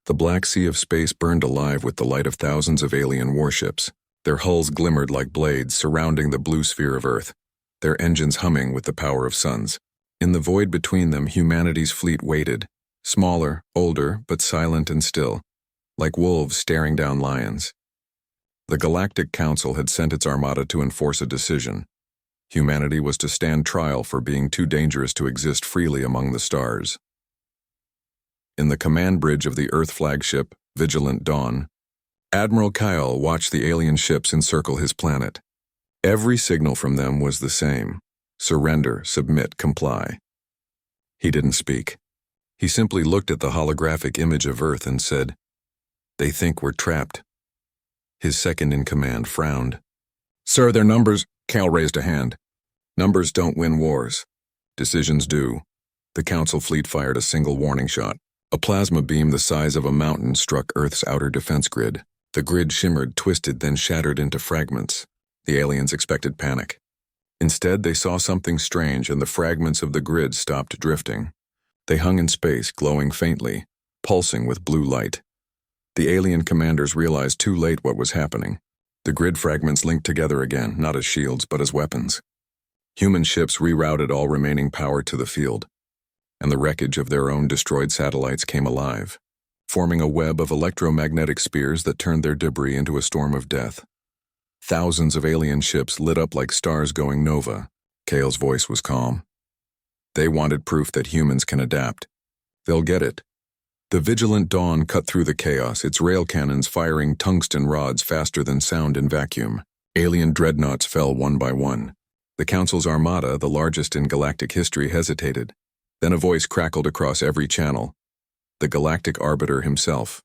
The black sea of space burned alive with the light of thousands of alien warships. Their hulls glimmered like blades surrounding the blue sphere of Earth, their engines humming with the power of suns. In the void between them, humanity's fleet waited, smaller, older, but silent and still, like wolves staring down lions. The Galactic Council had sent its armada to enforce a decision. Humanity was to stand trial for being too dangerous to exist freely among the stars. In the command bridge of the Earth flagship, Vigilant Dawn, Admiral Kyle watched the alien ships encircle his planet. Every signal from them was the same: surrender, submit, comply. He didn't speak. He simply looked at the holographic image of Earth and said, "They think we're trapped." His second-in-command frowned. "Sir, their numbers—" Kyle raised a hand. "Numbers don't win wars. Decisions do." The Council fleet fired a single warning shot. A plasma beam the size of a mountain struck Earth's outer defense grid. The grid shimmered, twisted, then shattered into fragments. The aliens expected panic. Instead, they saw something strange, and the fragments of the grid stopped drifting. They hung in space, glowing faintly, pulsing with blue light. The alien commanders realized too late what was happening. The grid fragments linked together again, not as shields, but as weapons. Human ships rerouted all remaining power to the field, and the wreckage of their own destroyed satellites came alive, forming a web of electromagnetic spears that turned their debris into a storm of death. Thousands of alien ships lit up like stars going nova. Kale's voice was calm. They wanted proof that humans can adapt. They'll get it. The Vigilant Dawn cut through the chaos, its rail cannons firing tungsten rods faster than sound in vacuum. Alien dreadnoughts fell one by one. The Council's armada, the largest in galactic history, hesitated. Then a voice crackled across every channel. The Galactic Arbiter himself.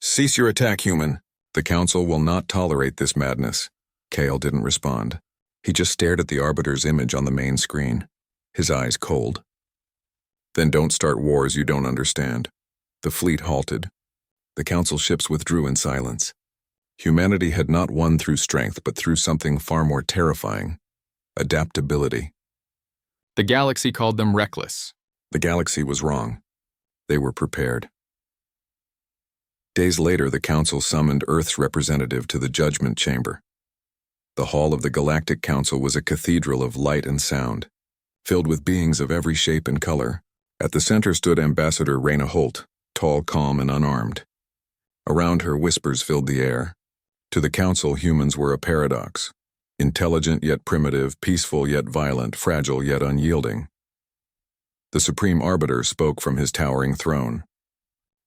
"Cease your attack, human. The Council will not tolerate this madness." Kale didn't respond. He just stared at the Arbiter's image on the main screen, his eyes cold. "Then don't start wars you don't understand." The fleet halted. The Council ships withdrew in silence. Humanity had not won through strength, but through something far more terrifying: adaptability. The galaxy called them reckless. The galaxy was wrong. They were prepared. Days later, the Council summoned Earth's representative to the Judgment Chamber. The hall of the Galactic Council was a cathedral of light and sound, filled with beings of every shape and color. At the center stood Ambassador Raina Holt, tall, calm, and unarmed. Around her, whispers filled the air. To the Council, humans were a paradox: intelligent yet primitive, peaceful yet violent, fragile yet unyielding. The Supreme Arbiter spoke from his towering throne.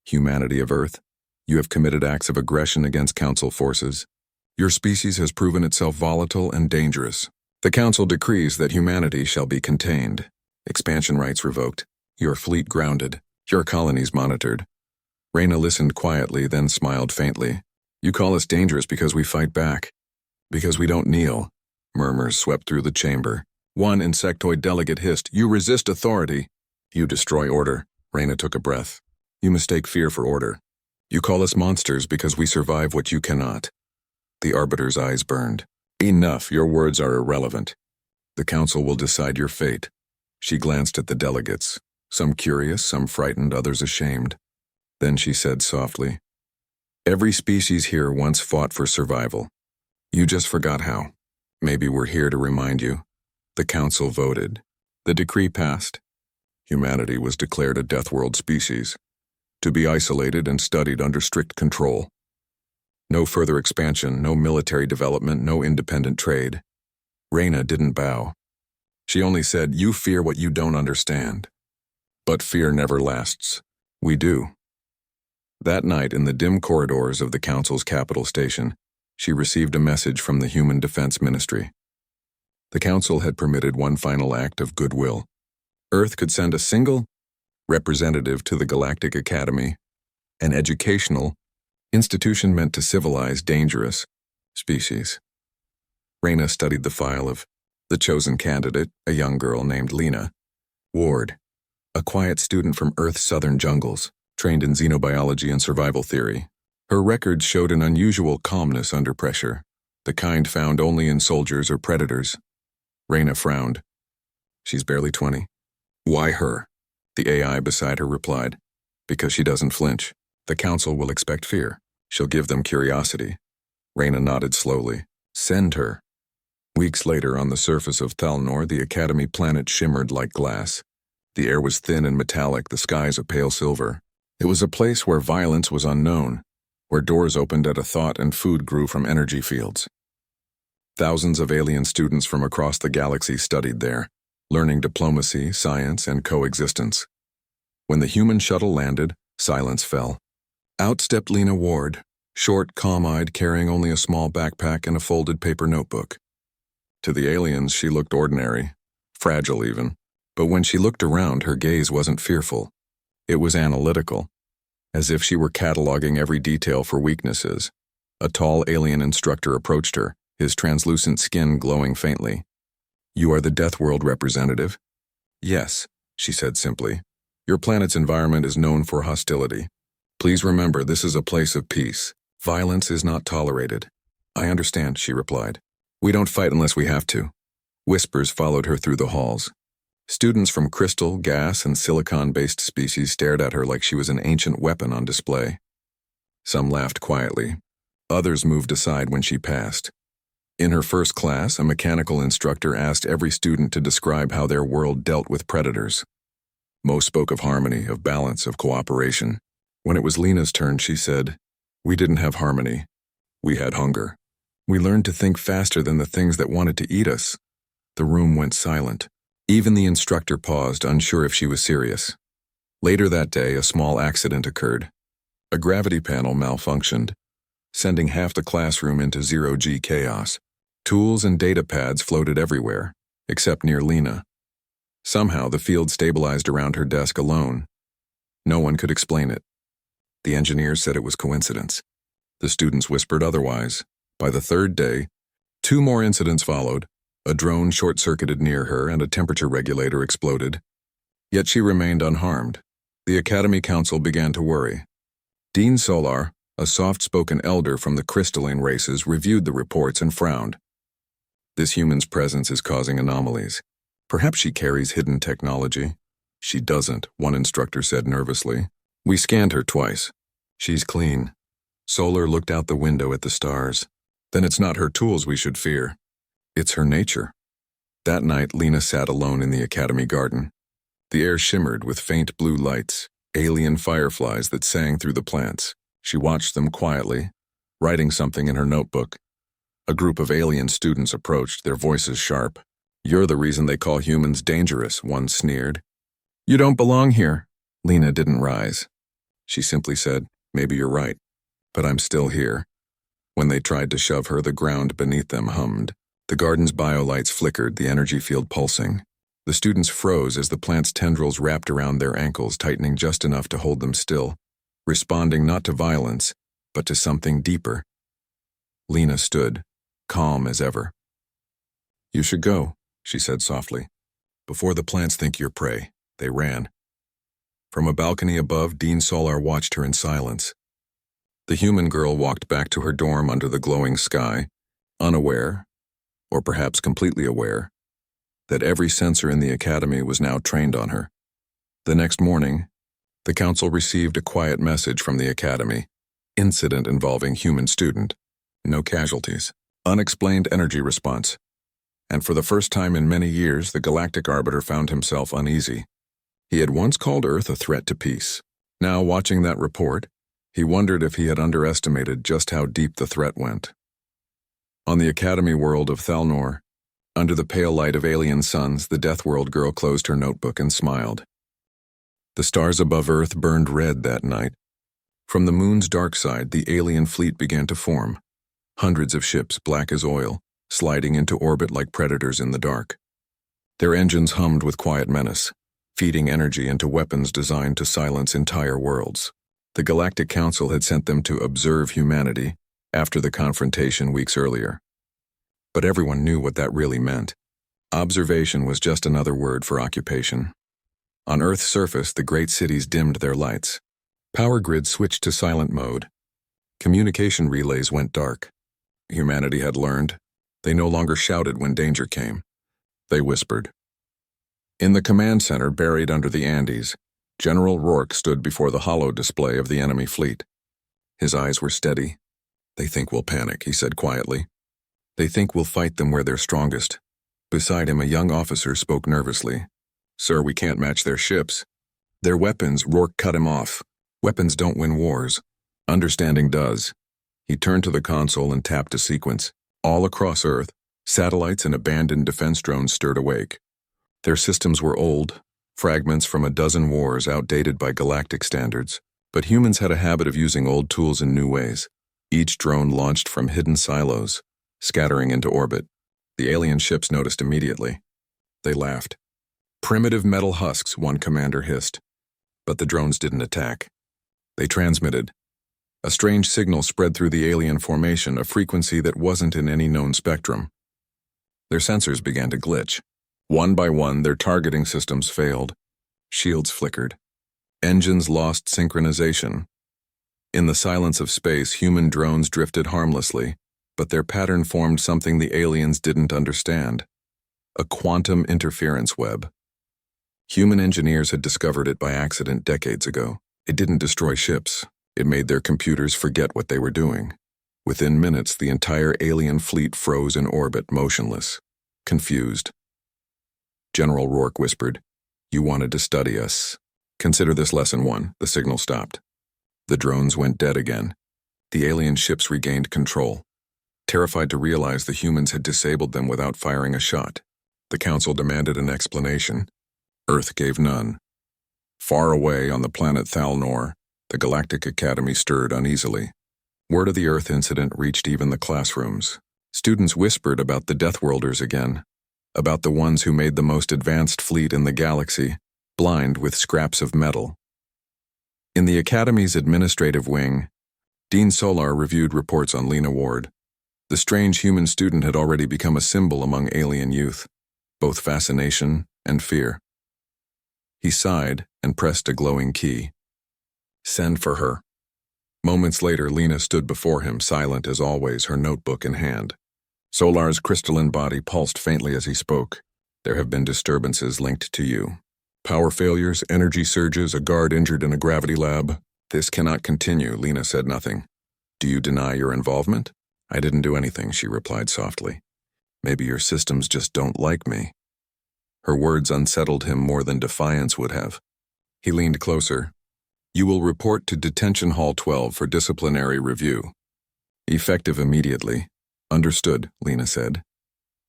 "Humanity of Earth, you have committed acts of aggression against Council forces. Your species has proven itself volatile and dangerous. The Council decrees that humanity shall be contained, expansion rights revoked, your fleet grounded, your colonies monitored." Raina listened quietly, then smiled faintly. "You call us dangerous because we fight back. Because we don't kneel." Murmurs swept through the chamber. One insectoid delegate hissed, "You resist authority. You destroy order." Raina took a breath. "You mistake fear for order. You call us monsters because we survive what you cannot." The Arbiter's eyes burned. "Enough, your words are irrelevant. The Council will decide your fate." She glanced at the delegates, some curious, some frightened, others ashamed. Then she said softly, "Every species here once fought for survival. You just forgot how. Maybe we're here to remind you." The Council voted. The decree passed. Humanity was declared a Deathworld species, to be isolated and studied under strict control. No further expansion, no military development, no independent trade. Raina didn't bow. She only said, "You fear what you don't understand. But fear never lasts. We do." That night, in the dim corridors of the Council's capital station, she received a message from the Human Defense Ministry. The Council had permitted one final act of goodwill. Earth could send a single representative to the Galactic Academy, an educational institution meant to civilize dangerous species. Raina studied the file of the chosen candidate, a young girl named Lena Ward, a quiet student from Earth's southern jungles, trained in xenobiology and survival theory. Her records showed an unusual calmness under pressure, the kind found only in soldiers or predators. Raina frowned. "She's barely 20. "Why her?" The AI beside her replied. "Because she doesn't flinch. The council will expect fear. She'll give them curiosity. Reyna nodded slowly. Send her. Weeks later, on the surface of Thalnor, the Academy planet shimmered like glass. The air was thin and metallic, the skies a pale silver. It was a place where violence was unknown, where doors opened at a thought and food grew from energy fields. Thousands of alien students from across the galaxy studied there, learning diplomacy, science, and coexistence. When the human shuttle landed, silence fell. Out stepped Lena Ward, short, calm-eyed, carrying only a small backpack and a folded paper notebook. To the aliens, she looked ordinary, fragile even, but when she looked around, her gaze wasn't fearful. It was analytical, as if she were cataloging every detail for weaknesses. A tall alien instructor approached her, his translucent skin glowing faintly. "You are the Deathworld representative?" "Yes," she said simply. "Your planet's environment is known for hostility. Please remember, this is a place of peace. Violence is not tolerated." "I understand," she replied. "We don't fight unless we have to." Whispers followed her through the halls. Students from crystal, gas, and silicon-based species stared at her like she was an ancient weapon on display. Some laughed quietly. Others moved aside when she passed. In her first class, a mechanical instructor asked every student to describe how their world dealt with predators. Most spoke of harmony, of balance, of cooperation. When it was Lena's turn, she said, "We didn't have harmony. We had hunger. We learned to think faster than the things that wanted to eat us." The room went silent. Even the instructor paused, unsure if she was serious. Later that day, a small accident occurred. A gravity panel malfunctioned, sending half the classroom into zero-G chaos. Tools and data pads floated everywhere, except near Lena. Somehow, the field stabilized around her desk alone. No one could explain it. The engineers said it was coincidence. The students whispered otherwise. By the third day, 2 more incidents followed. A drone short-circuited near her and a temperature regulator exploded. Yet she remained unharmed. The Academy Council began to worry. Dean Solar, a soft-spoken elder from the crystalline races, reviewed the reports and frowned. "This human's presence is causing anomalies. Perhaps she carries hidden technology." "She doesn't," one instructor said nervously. "We scanned her twice. She's clean." Solar looked out the window at the stars. "Then it's not her tools we should fear. It's her nature." That night, Lena sat alone in the Academy garden. The air shimmered with faint blue lights, alien fireflies that sang through the plants. She watched them quietly, writing something in her notebook. A group of alien students approached, their voices sharp. "You're the reason they call humans dangerous," one sneered. "You don't belong here." Lena didn't rise. She simply said, "Maybe you're right, but I'm still here." When they tried to shove her, the ground beneath them hummed. The garden's biolights flickered, the energy field pulsing. The students froze as the plant's tendrils wrapped around their ankles, tightening just enough to hold them still, responding not to violence, but to something deeper. Lena stood, calm as ever. "You should go," she said softly. "Before the plants think you're prey." They ran. From a balcony above, Dean Solar watched her in silence. The human girl walked back to her dorm under the glowing sky, unaware, or perhaps completely aware, that every sensor in the Academy was now trained on her. The next morning, the council received a quiet message from the Academy. Incident involving human student. No casualties. Unexplained energy response. And for the first time in many years, the Galactic Arbiter found himself uneasy. He had once called Earth a threat to peace. Now, watching that report, he wondered if he had underestimated just how deep the threat went. On the Academy world of Thalnor, under the pale light of alien suns, the Deathworld girl closed her notebook and smiled. The stars above Earth burned red that night. From the moon's dark side, the alien fleet began to form. Hundreds of ships, black as oil, sliding into orbit like predators in the dark. Their engines hummed with quiet menace, feeding energy into weapons designed to silence entire worlds. The Galactic Council had sent them to observe humanity after the confrontation weeks earlier. But everyone knew what that really meant. Observation was just another word for occupation. On Earth's surface, the great cities dimmed their lights. Power grids switched to silent mode. Communication relays went dark. Humanity had learned. They no longer shouted when danger came. They whispered. In the command center, buried under the Andes, General Rourke stood before the hollow display of the enemy fleet. His eyes were steady. "They think we'll panic," he said quietly. "They think we'll fight them where they're strongest." Beside him, a young officer spoke nervously. "Sir, we can't match their ships." "Their weapons," Rourke cut him off. "Weapons don't win wars. Understanding does." He turned to the console and tapped a sequence. All across Earth, satellites and abandoned defense drones stirred awake. Their systems were old, fragments from a dozen wars outdated by galactic standards, but humans had a habit of using old tools in new ways. Each drone launched from hidden silos, scattering into orbit. The alien ships noticed immediately. They laughed. "Primitive metal husks," one commander hissed. But the drones didn't attack. They transmitted. A strange signal spread through the alien formation, a frequency that wasn't in any known spectrum. Their sensors began to glitch. One by one, their targeting systems failed. Shields flickered. Engines lost synchronization. In the silence of space, human drones drifted harmlessly, but their pattern formed something the aliens didn't understand: a quantum interference web. Human engineers had discovered it by accident decades ago. It didn't destroy ships. It made their computers forget what they were doing. Within minutes, the entire alien fleet froze in orbit, motionless, confused. General Rourke whispered, "You wanted to study us. Consider this lesson 1. The signal stopped. The drones went dead again. The alien ships regained control, terrified to realize the humans had disabled them without firing a shot. The Council demanded an explanation. Earth gave none. Far away on the planet Thalnor, the Galactic Academy stirred uneasily. Word of the Earth incident reached even the classrooms. Students whispered about the Deathworlders again, about the ones who made the most advanced fleet in the galaxy, blind with scraps of metal. In the Academy's administrative wing, Dean Solar reviewed reports on Lena Ward. The strange human student had already become a symbol among alien youth, both fascination and fear. He sighed and pressed a glowing key. "Send for her." Moments later, Lena stood before him, silent as always, her notebook in hand. Solar's crystalline body pulsed faintly as he spoke. "There have been disturbances linked to you. Power failures, energy surges, a guard injured in a gravity lab. This cannot continue." Lena said nothing. "Do you deny your involvement?" "I didn't do anything," she replied softly. "Maybe your systems just don't like me." Her words unsettled him more than defiance would have. He leaned closer. "You will report to Detention Hall 12 for disciplinary review." "Effective immediately." "Understood," Lena said.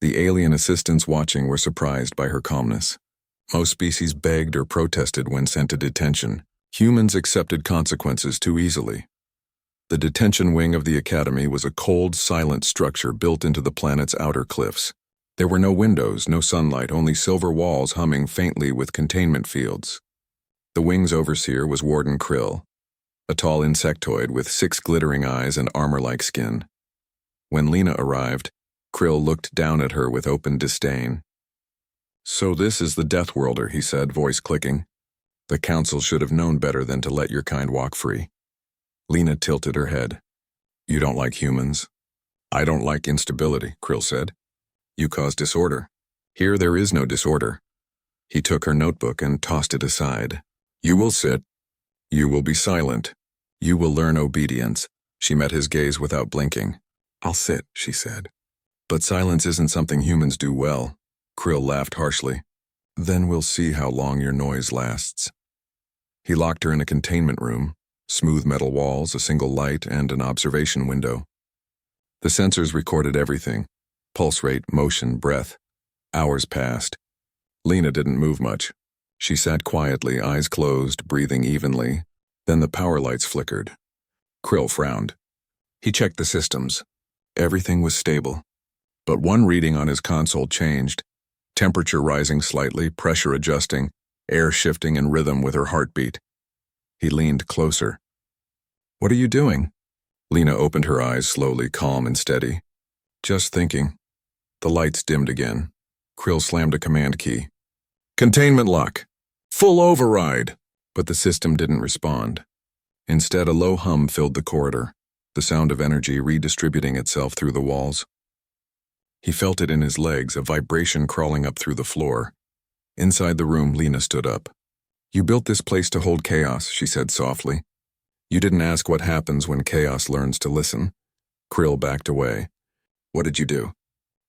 The alien assistants watching were surprised by her calmness. Most species begged or protested when sent to detention. Humans accepted consequences too easily. The detention wing of the Academy was a cold, silent structure built into the planet's outer cliffs. There were no windows, no sunlight, only silver walls humming faintly with containment fields. The wing's overseer was Warden Krill, a tall insectoid with 6 glittering eyes and armor-like skin. When Lena arrived, Krill looked down at her with open disdain. "So this is the Deathworlder," he said, voice clicking. "The Council should have known better than to let your kind walk free." Lena tilted her head. "You don't like humans?" "I don't like instability," Krill said. "You cause disorder. Here there is no disorder." He took her notebook and tossed it aside. "You will sit. You will be silent. You will learn obedience." She met his gaze without blinking. "I'll sit," she said. "But silence isn't something humans do well." Krill laughed harshly. "Then we'll see how long your noise lasts." He locked her in a containment room, smooth metal walls, a single light, and an observation window. The sensors recorded everything: pulse rate, motion, breath. Hours passed. Lena didn't move much. She sat quietly, eyes closed, breathing evenly. Then the power lights flickered. Krill frowned. He checked the systems. Everything was stable. But one reading on his console changed. Temperature rising slightly, pressure adjusting, air shifting in rhythm with her heartbeat. He leaned closer. "What are you doing?" Lena opened her eyes slowly, calm and steady. "Just thinking." The lights dimmed again. Krill slammed a command key. "Containment lock! Full override!" But the system didn't respond. Instead, a low hum filled the corridor, the sound of energy redistributing itself through the walls. He felt it in his legs, a vibration crawling up through the floor. Inside the room, Lena stood up. You built this place to hold chaos, she said softly. You didn't ask what happens when chaos learns to listen. Krill backed away. What did you do?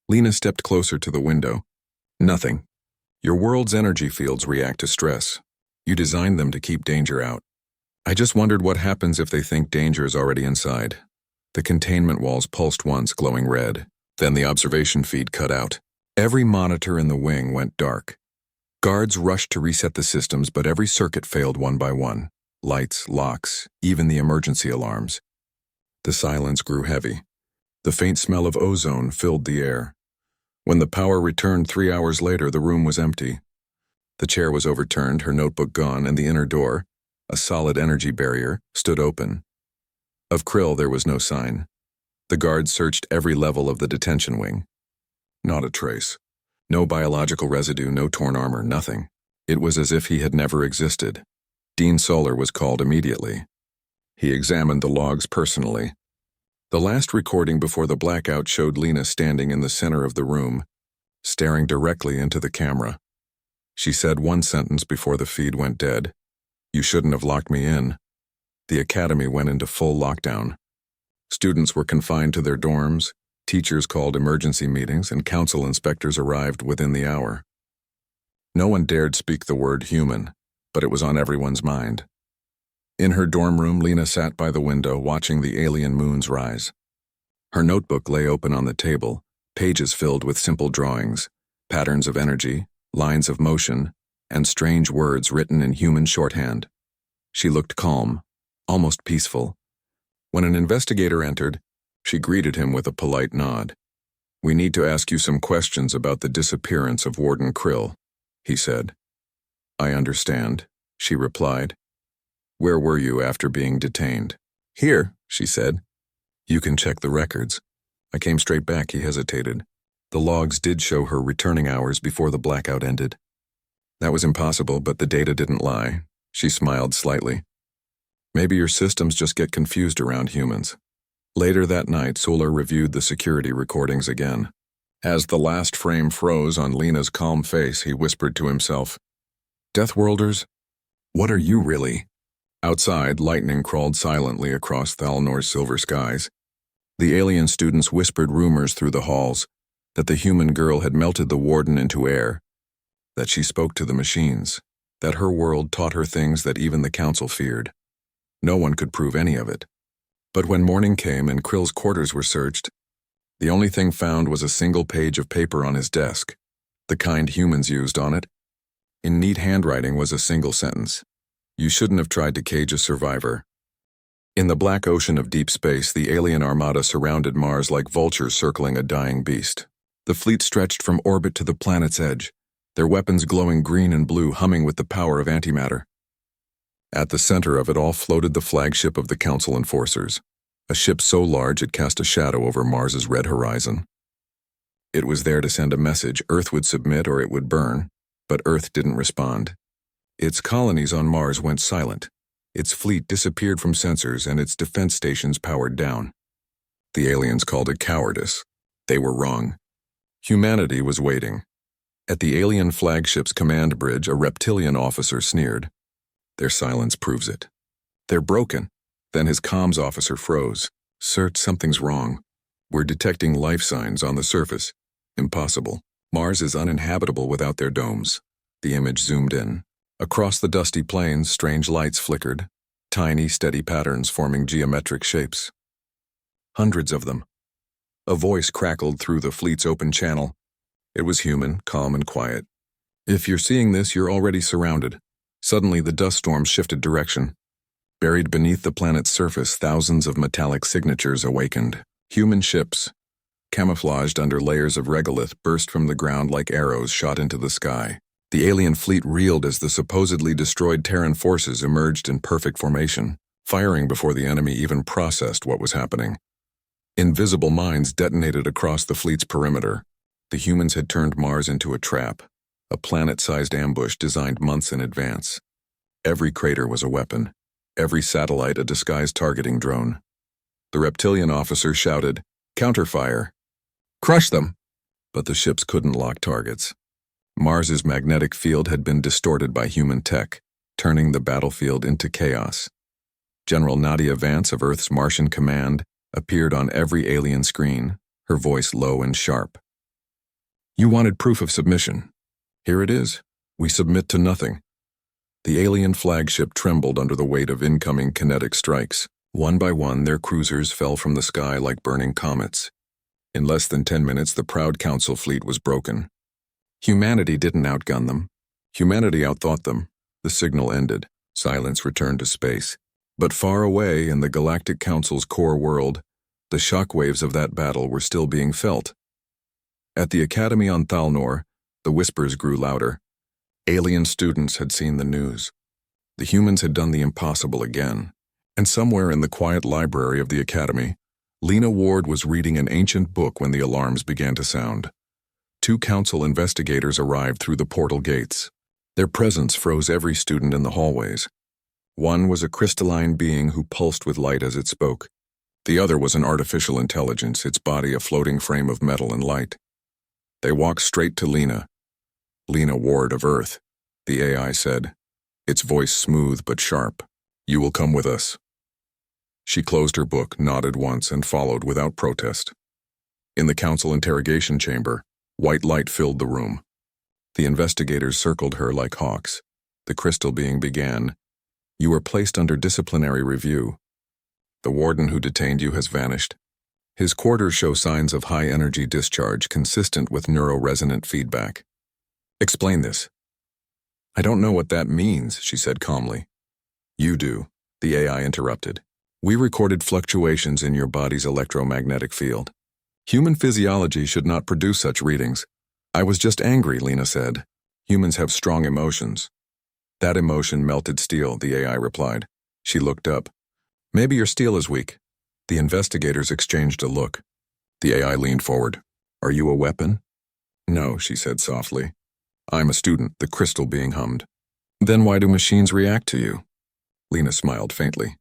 Lena stepped closer to the window. Nothing. Your world's energy fields react to stress. You designed them to keep danger out. I just wondered what happens if they think danger is already inside. The containment walls pulsed once, glowing red. Then the observation feed cut out. Every monitor in the wing went dark. Guards rushed to reset the systems, but every circuit failed one by one. Lights, locks, even the emergency alarms. The silence grew heavy. The faint smell of ozone filled the air. When the power returned 3 hours later, the room was empty. The chair was overturned, her notebook gone, and the inner door, a solid energy barrier, stood open. Of Krill there was no sign. The guards searched every level of the detention wing. Not a trace. No biological residue, no torn armor, nothing. It was as if he had never existed. Dean Solar was called immediately. He examined the logs personally. The last recording before the blackout showed Lena standing in the center of the room, staring directly into the camera. She said one sentence before the feed went dead. You shouldn't have locked me in. The academy went into full lockdown. Students were confined to their dorms, teachers called emergency meetings, and council inspectors arrived within the hour. No one dared speak the word human, but it was on everyone's mind. In her dorm room, Lena sat by the window watching the alien moons rise. Her notebook lay open on the table, pages filled with simple drawings, patterns of energy, lines of motion, and strange words written in human shorthand. She looked calm, almost peaceful. When an investigator entered, she greeted him with a polite nod. We need to ask you some questions about the disappearance of Warden Krill, he said. I understand, she replied. Where were you after being detained? Here, she said. You can check the records. I came straight back, he hesitated. The logs did show her returning hours before the blackout ended. That was impossible, but the data didn't lie. She smiled slightly. Maybe your systems just get confused around humans. Later that night, Solar reviewed the security recordings again. As the last frame froze on Lena's calm face, he whispered to himself, Deathworlders, what are you really? Outside, lightning crawled silently across Thalnor's silver skies. The alien students whispered rumors through the halls, that the human girl had melted the warden into air, that she spoke to the machines, that her world taught her things that even the council feared. No one could prove any of it. But when morning came and Krill's quarters were searched, the only thing found was a single page of paper on his desk, the kind humans used on it. In neat handwriting was a single sentence. You shouldn't have tried to cage a survivor. In the black ocean of deep space, the alien armada surrounded Mars like vultures circling a dying beast. The fleet stretched from orbit to the planet's edge, their weapons glowing green and blue, humming with the power of antimatter. At the center of it all floated the flagship of the Council Enforcers, a ship so large it cast a shadow over Mars's red horizon. It was there to send a message. Earth would submit or it would burn, but Earth didn't respond. Its colonies on Mars went silent. Its fleet disappeared from sensors and its defense stations powered down. The aliens called it cowardice. They were wrong. Humanity was waiting. At the alien flagship's command bridge, a reptilian officer sneered. Their silence proves it. They're broken. Then his comms officer froze. Sir, something's wrong. We're detecting life signs on the surface. Impossible. Mars is uninhabitable without their domes. The image zoomed in. Across the dusty plains, strange lights flickered, tiny, steady patterns forming geometric shapes. Hundreds of them. A voice crackled through the fleet's open channel. It was human, calm and quiet. If you're seeing this, you're already surrounded. Suddenly, the dust storm shifted direction. Buried beneath the planet's surface, thousands of metallic signatures awakened. Human ships, camouflaged under layers of regolith, burst from the ground like arrows shot into the sky. The alien fleet reeled as the supposedly destroyed Terran forces emerged in perfect formation, firing before the enemy even processed what was happening. Invisible mines detonated across the fleet's perimeter. The humans had turned Mars into a trap, a planet-sized ambush designed months in advance. Every crater was a weapon, every satellite a disguised targeting drone. The reptilian officer shouted, "Counterfire! Crush them!" But the ships couldn't lock targets. Mars's magnetic field had been distorted by human tech. turning the battlefield into chaos. General Nadia Vance of Earth's Martian Command appeared on every alien screen, her voice low and sharp. You wanted proof of submission. Here it is. We submit to nothing. The alien flagship trembled under the weight of incoming kinetic strikes. One by one, their cruisers fell from the sky like burning comets. In less than 10 minutes, the proud Council fleet was broken. Humanity didn't outgun them. Humanity outthought them. The signal ended. Silence returned to space. But far away in the Galactic Council's core world, the shockwaves of that battle were still being felt. At the Academy on Thalnor, the whispers grew louder. Alien students had seen the news. The humans had done the impossible again. And somewhere in the quiet library of the Academy, Lena Ward was reading an ancient book when the alarms began to sound. 2 Council investigators arrived through the portal gates. Their presence froze every student in the hallways. One was a crystalline being who pulsed with light as it spoke. The other was an artificial intelligence, its body a floating frame of metal and light. They walked straight to Lena. Lena Ward of Earth, the AI said, its voice smooth but sharp. You will come with us. She closed her book, nodded once, and followed without protest. In the Council interrogation chamber, white light filled the room. The investigators circled her like hawks. The crystal being began, You were placed under disciplinary review. The warden who detained you has vanished. His quarters show signs of high-energy discharge consistent with neuroresonant feedback. Explain this. I don't know what that means, she said calmly. You do, the AI interrupted. We recorded fluctuations in your body's electromagnetic field. Human physiology should not produce such readings. I was just angry, Lena said. Humans have strong emotions. That emotion melted steel, the AI replied. She looked up. Maybe your steel is weak. The investigators exchanged a look. The AI leaned forward. Are you a weapon? No, she said softly. I'm a student, the crystal being hummed. Then why do machines react to you? Lena smiled faintly.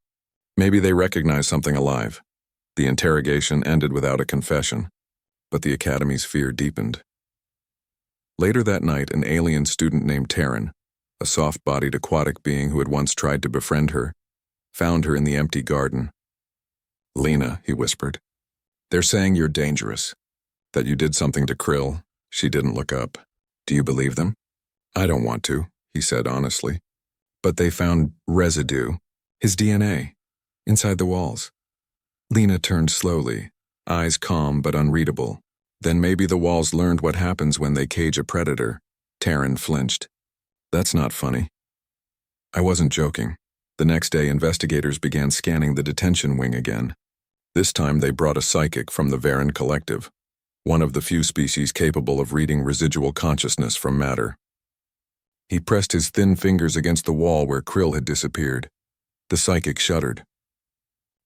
Maybe they recognize something alive. The interrogation ended without a confession, but the Academy's fear deepened. Later that night, an alien student named Taryn, a soft-bodied aquatic being who had once tried to befriend her, found her in the empty garden. Lena, he whispered, they're saying you're dangerous, that you did something to Krill. She didn't look up. Do you believe them? I don't want to, he said honestly. But they found residue, his DNA, inside the walls. Lena turned slowly, eyes calm but unreadable. Then maybe the walls learned what happens when they cage a predator. Taryn flinched. That's not funny. I wasn't joking. The next day, investigators began scanning the detention wing again. This time they brought a psychic from the Varen Collective, one of the few species capable of reading residual consciousness from matter. He pressed his thin fingers against the wall where Krill had disappeared. The psychic shuddered.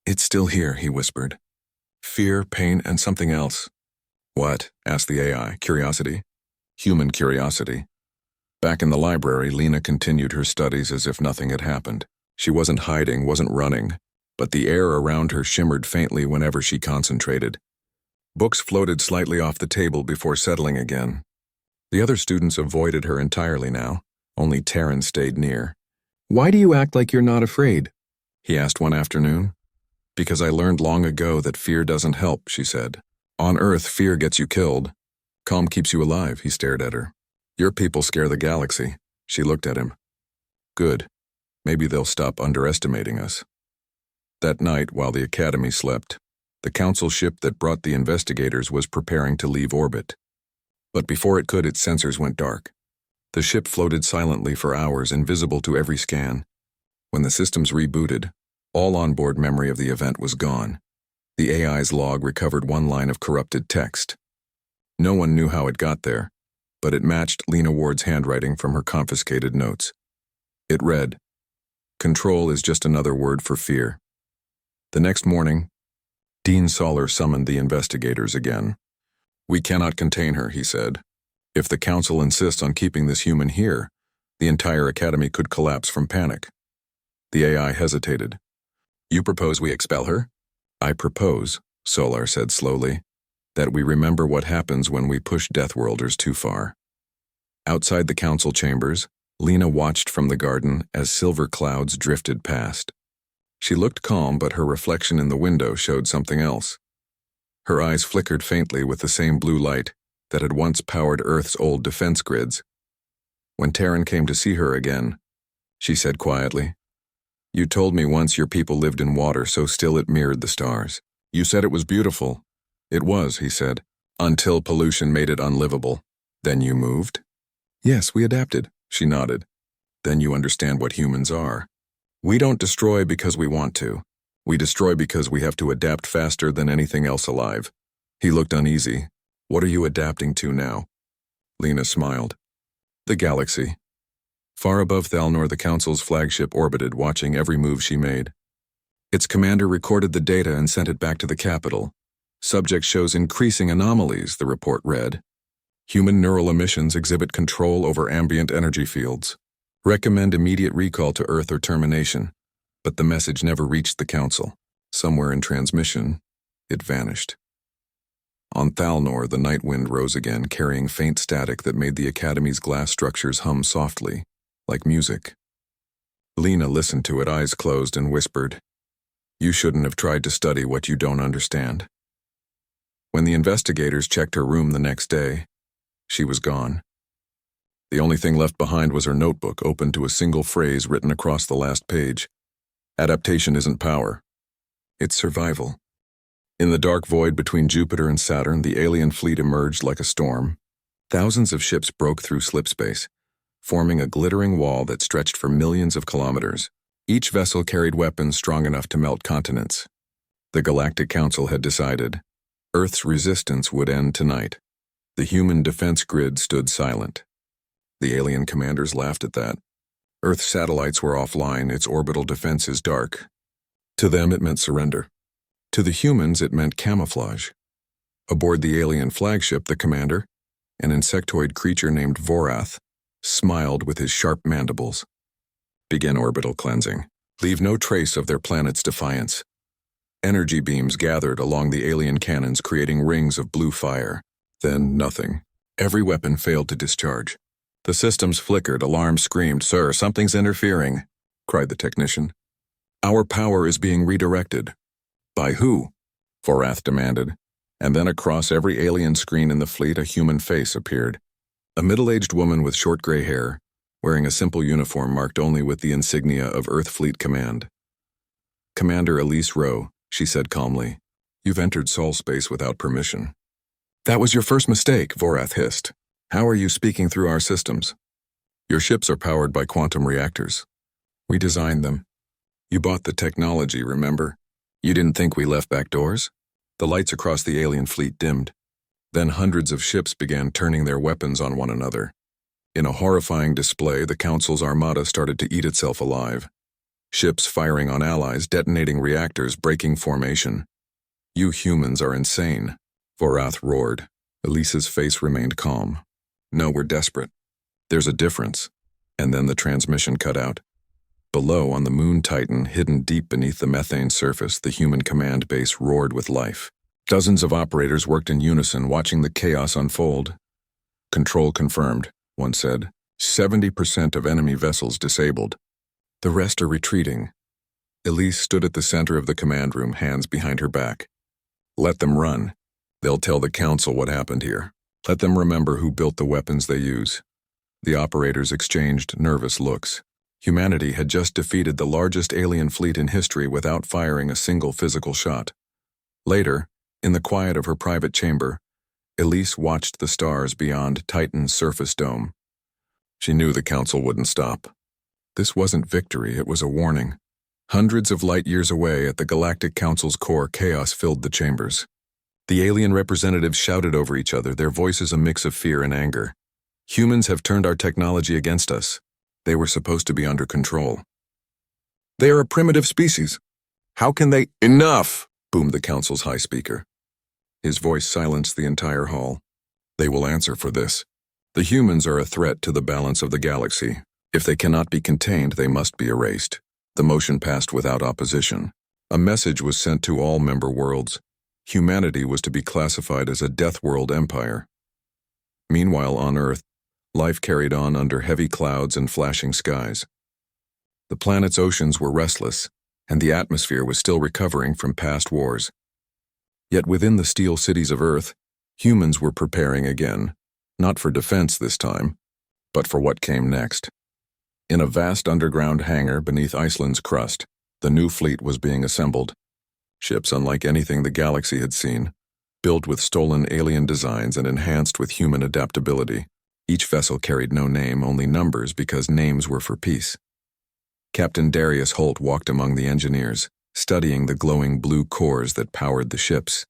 It's still here, he whispered. Fear, pain, and something else. What? Asked the AI, curiosity. Human curiosity. Back in the library, Lena continued her studies as if nothing had happened. She wasn't hiding, wasn't running, but the air around her shimmered faintly whenever she concentrated. Books floated slightly off the table before settling again. The other students avoided her entirely now. Only Taryn stayed near. Why do you act like you're not afraid? He asked one afternoon. Because I learned long ago that fear doesn't help, she said. On Earth, fear gets you killed. Calm keeps you alive, he stared at her. Your people scare the galaxy. She looked at him. Good. Maybe they'll stop underestimating us. That night, while the Academy slept, the Council ship that brought the investigators was preparing to leave orbit. But before it could, its sensors went dark. The ship floated silently for hours, invisible to every scan. When the systems rebooted, all onboard memory of the event was gone. The AI's log recovered one line of corrupted text. No one knew how it got there, but it matched Lena Ward's handwriting from her confiscated notes. It read, Control is just another word for fear. The next morning, Dean Soller summoned the investigators again. We cannot contain her, he said. If the Council insists on keeping this human here, the entire Academy could collapse from panic. The AI hesitated. You propose we expel her? I propose, Solar said slowly, that we remember what happens when we push Deathworlders too far. Outside the Council chambers, Lena watched from the garden as silver clouds drifted past. She looked calm, but her reflection in the window showed something else. Her eyes flickered faintly with the same blue light that had once powered Earth's old defense grids. When Terran came to see her again, she said quietly, "You told me once your people lived in water so still it mirrored the stars. You said it was beautiful." "It was," he said, "until pollution made it unlivable. Then you moved?" "Yes, we adapted," she nodded. "Then you understand what humans are. We don't destroy because we want to. We destroy because we have to adapt faster than anything else alive." He looked uneasy. "What are you adapting to now?" Lena smiled. "The galaxy." Far above Thalnor, the Council's flagship orbited, watching every move she made. Its commander recorded the data and sent it back to the capital. "Subject shows increasing anomalies," the report read. "Human neural emissions exhibit control over ambient energy fields. Recommend immediate recall to Earth or termination." But the message never reached the Council. Somewhere in transmission, it vanished. On Thalnor, the night wind rose again, carrying faint static that made the Academy's glass structures hum softly, like music. Lena listened to it, eyes closed, and whispered, "You shouldn't have tried to study what you don't understand." When the investigators checked her room the next day, she was gone. The only thing left behind was her notebook, open to a single phrase written across the last page. "Adaptation isn't power. It's survival." In the dark void between Jupiter and Saturn, the alien fleet emerged like a storm. Thousands of ships broke through slipspace, forming a glittering wall that stretched for millions of kilometers. Each vessel carried weapons strong enough to melt continents. The Galactic Council had decided Earth's resistance would end tonight. The human defense grid stood silent. The alien commanders laughed at that. Earth's satellites were offline, its orbital defenses dark. To them it meant surrender. To the humans it meant camouflage. Aboard the alien flagship, the commander, an insectoid creature named Vorath, smiled with his sharp mandibles. "Begin orbital cleansing. Leave no trace of their planet's defiance." Energy beams gathered along the alien cannons, creating rings of blue fire. Then nothing. Every weapon failed to discharge. The systems flickered, alarms screamed. "Sir, something's interfering," cried the technician. "Our power is being redirected." "By who?" Vorath demanded. And then across every alien screen in the fleet, a human face appeared. A middle-aged woman with short gray hair, wearing a simple uniform marked only with the insignia of Earth Fleet Command. "Commander Elise Rowe," she said calmly. "You've entered Sol space without permission." "That was your first mistake," Vorath hissed. "How are you speaking through our systems?" "Your ships are powered by quantum reactors. We designed them. You bought the technology, remember? You didn't think we left back doors?" The lights across the alien fleet dimmed. Then hundreds of ships began turning their weapons on one another. In a horrifying display, the Council's armada started to eat itself alive. Ships firing on allies, detonating reactors, breaking formation. "You humans are insane," Vorath roared. Elise's face remained calm. "No, we're desperate. There's a difference." And then the transmission cut out. Below, on the Moon Titan, hidden deep beneath the methane surface, the human command base roared with life. Dozens of operators worked in unison, watching the chaos unfold. "Control confirmed," one said. 70% of enemy vessels disabled. "The rest are retreating." Elise stood at the center of the command room, hands behind her back. "Let them run. They'll tell the Council what happened here. Let them remember who built the weapons they use." The operators exchanged nervous looks. Humanity had just defeated the largest alien fleet in history without firing a single physical shot. Later, in the quiet of her private chamber, Elise watched the stars beyond Titan's surface dome. She knew the Council wouldn't stop. This wasn't victory, it was a warning. Hundreds of light years away at the Galactic Council's core, chaos filled the chambers. The alien representatives shouted over each other, their voices a mix of fear and anger. "Humans have turned our technology against us. They were supposed to be under control. They are a primitive species. How can they—" "Enough!" boomed the Council's high speaker. His voice silenced the entire hall. "They will answer for this. The humans are a threat to the balance of the galaxy. If they cannot be contained, they must be erased." The motion passed without opposition. A message was sent to all member worlds. Humanity was to be classified as a Deathworld empire. Meanwhile, on Earth, Life carried on under heavy clouds and flashing skies. The planet's oceans were restless, and the atmosphere was still recovering from past wars. Yet within the steel cities of Earth, humans were preparing again, not for defense this time, but for what came next. In a vast underground hangar beneath Iceland's crust, the new fleet was being assembled. Ships unlike anything the galaxy had seen, built with stolen alien designs and enhanced with human adaptability. Each vessel carried no name, only numbers, because names were for peace. Captain Darius Holt walked among the engineers, studying the glowing blue cores that powered the ships.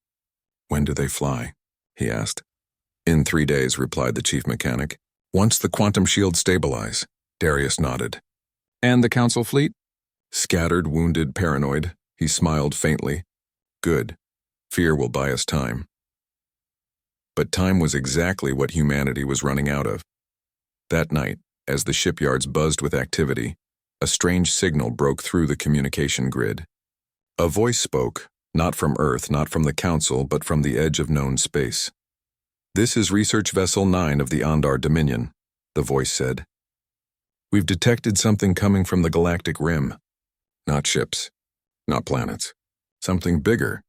"When do they fly?" he asked. "In 3 days," replied the chief mechanic. "Once the quantum shields stabilize." Darius nodded. And the Council fleet? Scattered, wounded, paranoid, he smiled faintly. "Good. Fear will buy us time." But time was exactly what humanity was running out of. That night, as the shipyards buzzed with activity, a strange signal broke through the communication grid. A voice spoke, not from Earth, not from the Council, but from the edge of known space. "This is Research Vessel 9 of the Ondar Dominion," the voice said. "We've detected something coming from the galactic rim. Not ships, not planets. Something bigger."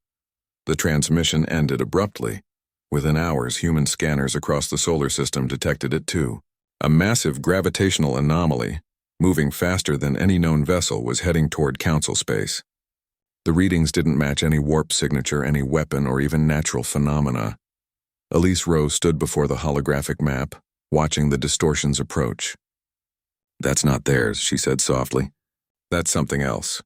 The transmission ended abruptly. Within hours, human scanners across the solar system detected it too. A massive gravitational anomaly, moving faster than any known vessel, was heading toward Council space. The readings didn't match any warp signature, any weapon, or even natural phenomena. Elise Rose stood before the holographic map, watching the distortions approach. "That's not theirs," she said softly. "That's something else."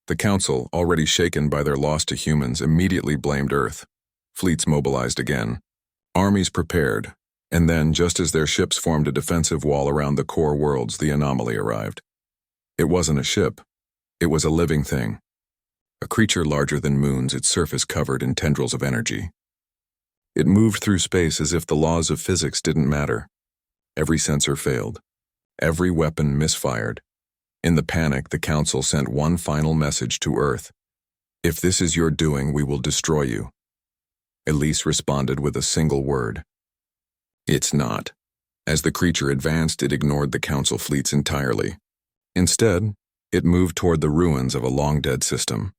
The Council, already shaken by their loss to humans, immediately blamed Earth. Fleets mobilized again. Armies prepared, and then, just as their ships formed a defensive wall around the core worlds, the anomaly arrived. It wasn't a ship. It was a living thing. A creature larger than moons, its surface covered in tendrils of energy. It moved through space as if the laws of physics didn't matter. Every sensor failed. Every weapon misfired. In the panic, the Council sent one final message to Earth. "If this is your doing, we will destroy you." Elise responded with a single word. "It's not." As the creature advanced, it ignored the Council fleets entirely. Instead, it moved toward the ruins of a long-dead system,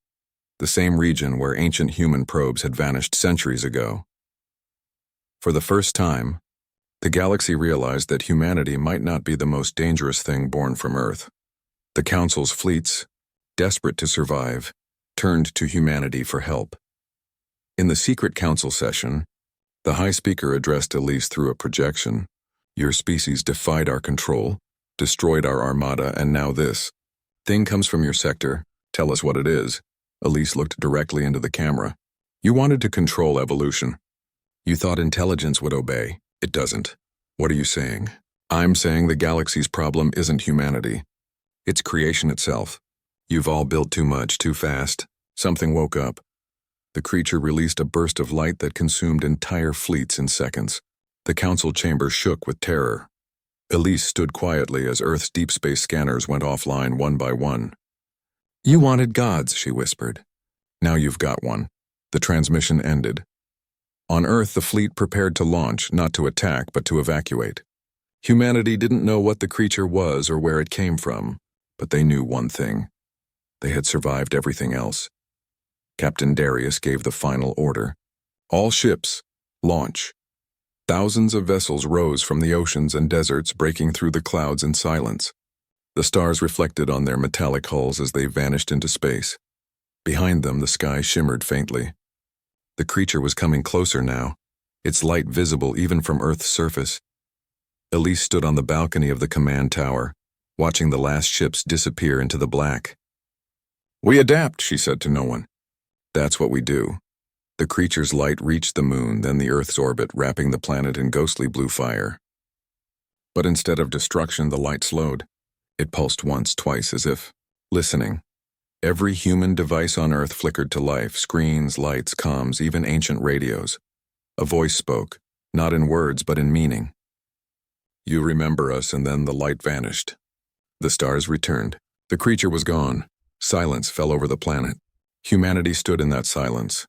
the same region where ancient human probes had vanished centuries ago. For the first time, the galaxy realized that humanity might not be the most dangerous thing born from Earth. The Council's fleets, desperate to survive, turned to humanity for help. In the secret Council session, the High Speaker addressed Elise through a projection. "Your species defied our control, destroyed our armada, and now this thing comes from your sector. Tell us what it is." Elise looked directly into the camera. "You wanted to control evolution. You thought intelligence would obey. It doesn't." "What are you saying?" "I'm saying the galaxy's problem isn't humanity. It's creation itself. You've all built too much, too fast. Something woke up." The creature released a burst of light that consumed entire fleets in seconds. The Council chamber shook with terror. Elise stood quietly as Earth's deep space scanners went offline one by one. "You wanted gods," she whispered. "Now you've got one." The transmission ended. On Earth, the fleet prepared to launch, not to attack, but to evacuate. Humanity didn't know what the creature was or where it came from, but they knew one thing. They had survived everything else. Captain Darius gave the final order. "All ships, launch." Thousands of vessels rose from the oceans and deserts, breaking through the clouds in silence. The stars reflected on their metallic hulls as they vanished into space. Behind them, the sky shimmered faintly. The creature was coming closer now, its light visible even from Earth's surface. Elise stood on the balcony of the command tower, watching the last ships disappear into the black. "We adapt," she said to no one. "That's what we do." The creature's light reached the moon, then the Earth's orbit, wrapping the planet in ghostly blue fire. But instead of destruction, the light slowed. It pulsed once, twice, as if listening. Every human device on Earth flickered to life, screens, lights, comms, even ancient radios. A voice spoke, not in words but in meaning. "You remember us," and then the light vanished. The stars returned. The creature was gone. Silence fell over the planet. Humanity stood in that silence,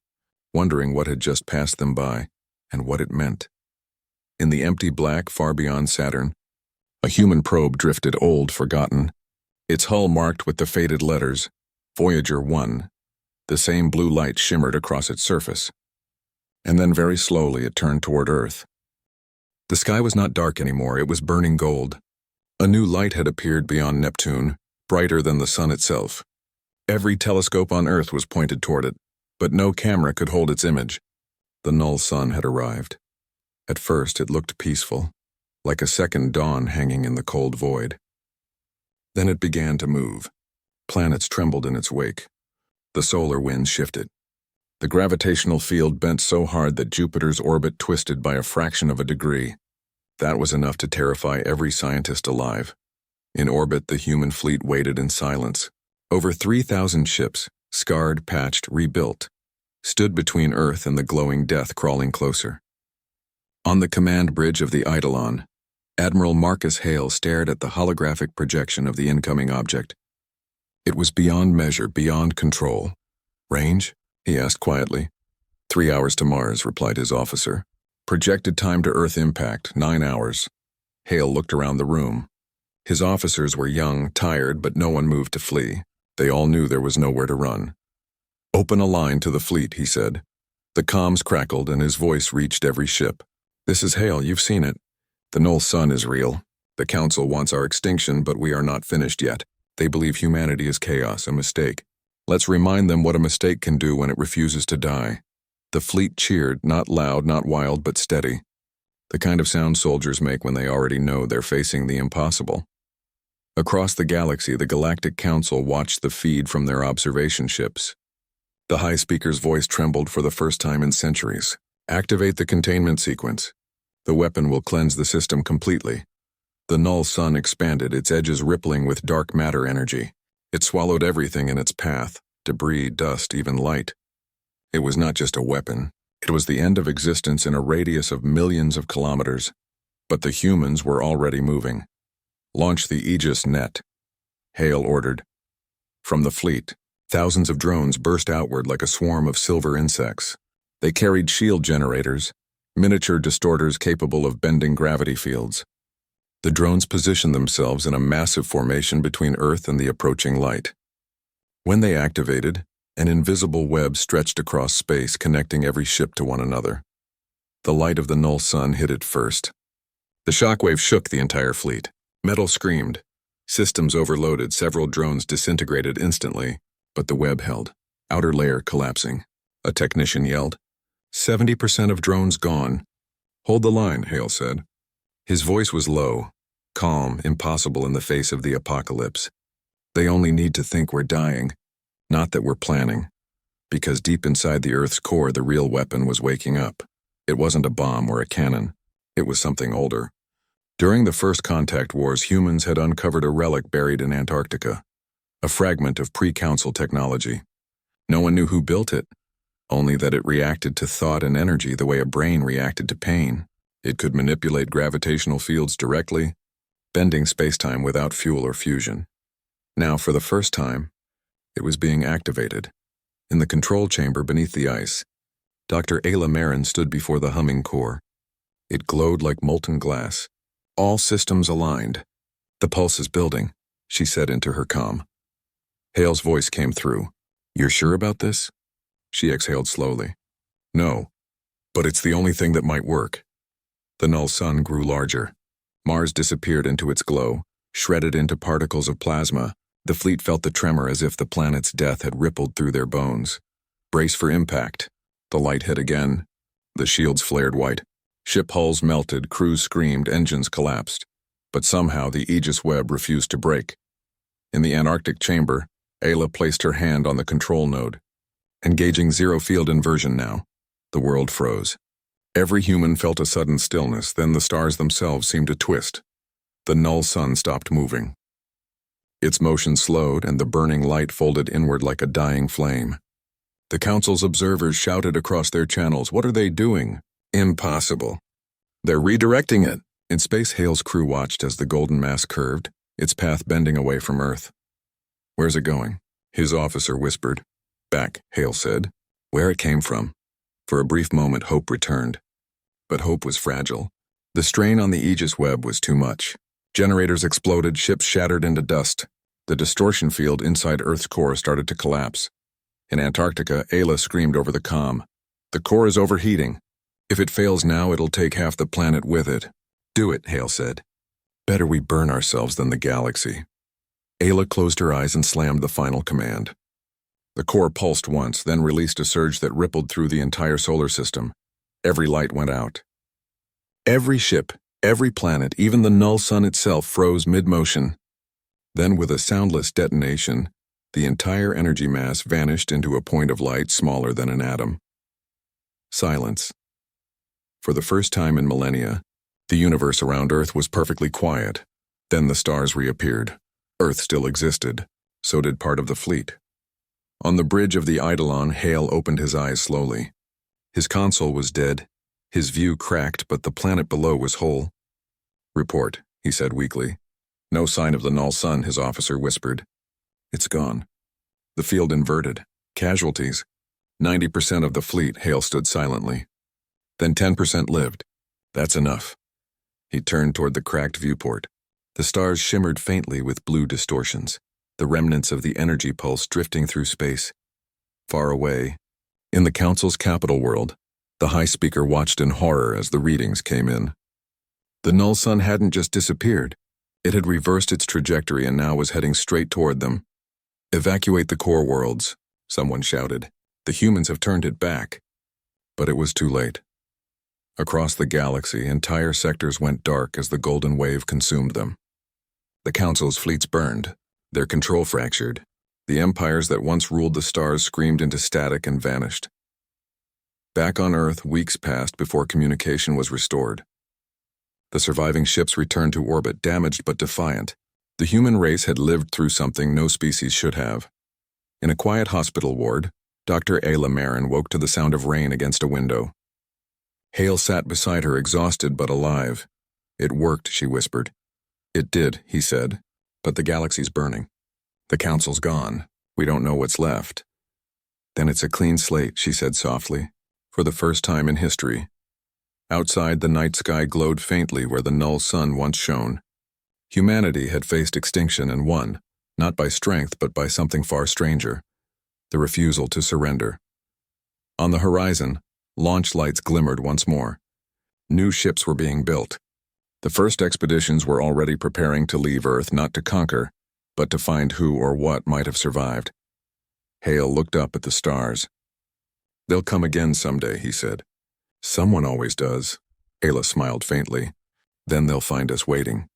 wondering what had just passed them by and what it meant. In the empty black far beyond Saturn, a human probe drifted old, forgotten, its hull marked with the faded letters, Voyager 1. The same blue light shimmered across its surface. And then very slowly it turned toward Earth. The sky was not dark anymore, it was burning gold. A new light had appeared beyond Neptune, brighter than the sun itself. Every telescope on Earth was pointed toward it, but no camera could hold its image. The null sun had arrived. At first it looked peaceful, like a second dawn hanging in the cold void. Then it began to move. Planets trembled in its wake. The solar winds shifted. The gravitational field bent so hard that Jupiter's orbit twisted by a fraction of a degree. That was enough to terrify every scientist alive. In orbit, the human fleet waited in silence. Over 3,000 ships, scarred, patched, rebuilt, stood between Earth and the glowing death crawling closer. On the command bridge of the Eidolon, Admiral Marcus Hale stared at the holographic projection of the incoming object. It was beyond measure, beyond control. Range? He asked quietly. 3 hours to Mars, replied his officer. Projected time to Earth impact, 9 hours. Hale looked around the room. His officers were young, tired, but no one moved to flee. They all knew there was nowhere to run. Open a line to the fleet, he said. The comms crackled and his voice reached every ship. This is Hale, you've seen it. The null sun is real. The Council wants our extinction, but we are not finished yet. They believe humanity is chaos, a mistake. Let's remind them what a mistake can do when it refuses to die. The fleet cheered, not loud, not wild, but steady. The kind of sound soldiers make when they already know they're facing the impossible. Across the galaxy, the Galactic Council watched the feed from their observation ships. The high speaker's voice trembled for the first time in centuries. Activate the containment sequence. The weapon will cleanse the system completely. The null sun expanded, its edges rippling with dark matter energy. It swallowed everything in its path, debris, dust, even light. It was not just a weapon. It was the end of existence in a radius of millions of kilometers. But the humans were already moving. Launch the Aegis net, Hale ordered. From the fleet, thousands of drones burst outward like a swarm of silver insects. They carried shield generators, miniature distorters capable of bending gravity fields. The drones positioned themselves in a massive formation between Earth and the approaching light. When they activated, an invisible web stretched across space, connecting every ship to one another. The light of the null sun hit it first. The shockwave shook the entire fleet. Metal screamed. Systems overloaded, several drones disintegrated instantly, but the web held, outer layer collapsing. A technician yelled, 70% of drones gone. Hold the line, Hale said. His voice was low, calm, impossible in the face of the apocalypse. They only need to think we're dying, not that we're planning. Because deep inside the Earth's core, the real weapon was waking up. It wasn't a bomb or a cannon. It was something older. During the first contact wars, humans had uncovered a relic buried in Antarctica, a fragment of pre-Council technology. No one knew who built it, only that it reacted to thought and energy the way a brain reacted to pain. It could manipulate gravitational fields directly, bending spacetime without fuel or fusion. Now, for the first time, it was being activated. In the control chamber beneath the ice, Dr. Ayla Marin stood before the humming core. It glowed like molten glass. All systems aligned. The pulse is building, she said into her comm. Hale's voice came through. You're sure about this? She exhaled slowly. No, but it's the only thing that might work. The null sun grew larger. Mars disappeared into its glow, shredded into particles of plasma. The fleet felt the tremor as if the planet's death had rippled through their bones. Brace for impact. The light hit again. The shields flared white. Ship hulls melted, crews screamed, engines collapsed. But somehow the Aegis web refused to break. In the Antarctic chamber, Ayla placed her hand on the control node. Engaging zero field inversion now. The world froze. Every human felt a sudden stillness, then the stars themselves seemed to twist. The null sun stopped moving. Its motion slowed, and the burning light folded inward like a dying flame. The Council's observers shouted across their channels, "What are they doing?" "Impossible." "They're redirecting it." In space, Hale's crew watched as the golden mass curved, its path bending away from Earth. "Where's it going?" His officer whispered. "Back," Hale said. "Where it came from." For a brief moment, hope returned. But hope was fragile. The strain on the Aegis web was too much. Generators exploded, ships shattered into dust. The distortion field inside Earth's core started to collapse. In Antarctica, Ayla screamed over the comm. "The core is overheating. If it fails now, it'll take half the planet with it." "Do it," Hale said. "Better we burn ourselves than the galaxy." Ayla closed her eyes and slammed the final command. The core pulsed once, then released a surge that rippled through the entire solar system. Every light went out. Every ship, every planet, even the null sun itself froze mid-motion. Then, with a soundless detonation, the entire energy mass vanished into a point of light smaller than an atom. Silence. For the first time in millennia, the universe around Earth was perfectly quiet. Then the stars reappeared. Earth still existed. So did part of the fleet. On the bridge of the Eidolon, Hale opened his eyes slowly. His console was dead. His view cracked, but the planet below was whole. "Report," he said weakly. "No sign of the null sun," his officer whispered. "It's gone. The field inverted. Casualties. 90% of the fleet." Hale stood silently. "Then 10% lived. That's enough." He turned toward the cracked viewport. The stars shimmered faintly with blue distortions, the remnants of the energy pulse drifting through space. Far away, in the Council's capital world, the high speaker watched in horror as the readings came in. The null sun hadn't just disappeared. It had reversed its trajectory and now was heading straight toward them. "Evacuate the core worlds," someone shouted. "The humans have turned it back." But it was too late. Across the galaxy, entire sectors went dark as the golden wave consumed them. The Council's fleets burned, their control fractured. The empires that once ruled the stars screamed into static and vanished. Back on Earth, weeks passed before communication was restored. The surviving ships returned to orbit, damaged but defiant. The human race had lived through something no species should have. In a quiet hospital ward, Dr. Ayla Marin woke to the sound of rain against a window. Hale sat beside her, exhausted but alive. "It worked," she whispered. "It did," he said, "but the galaxy's burning. The Council's gone. We don't know what's left." "Then it's a clean slate," she said softly, "for the first time in history." Outside, the night sky glowed faintly where the null sun once shone. Humanity had faced extinction and won, not by strength but by something far stranger, the refusal to surrender. On the horizon, launch lights glimmered once more. New ships were being built. The first expeditions were already preparing to leave Earth, not to conquer, but to find who or what might have survived. Hale looked up at the stars. "They'll come again someday," he said. "Someone always does." Ayla smiled faintly. "Then they'll find us waiting."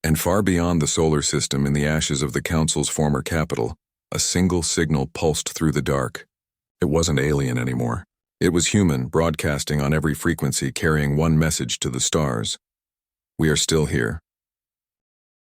And far beyond the solar system, in the ashes of the Council's former capital, a single signal pulsed through the dark. It wasn't alien anymore. It was human, broadcasting on every frequency, carrying one message to the stars. "We are still here.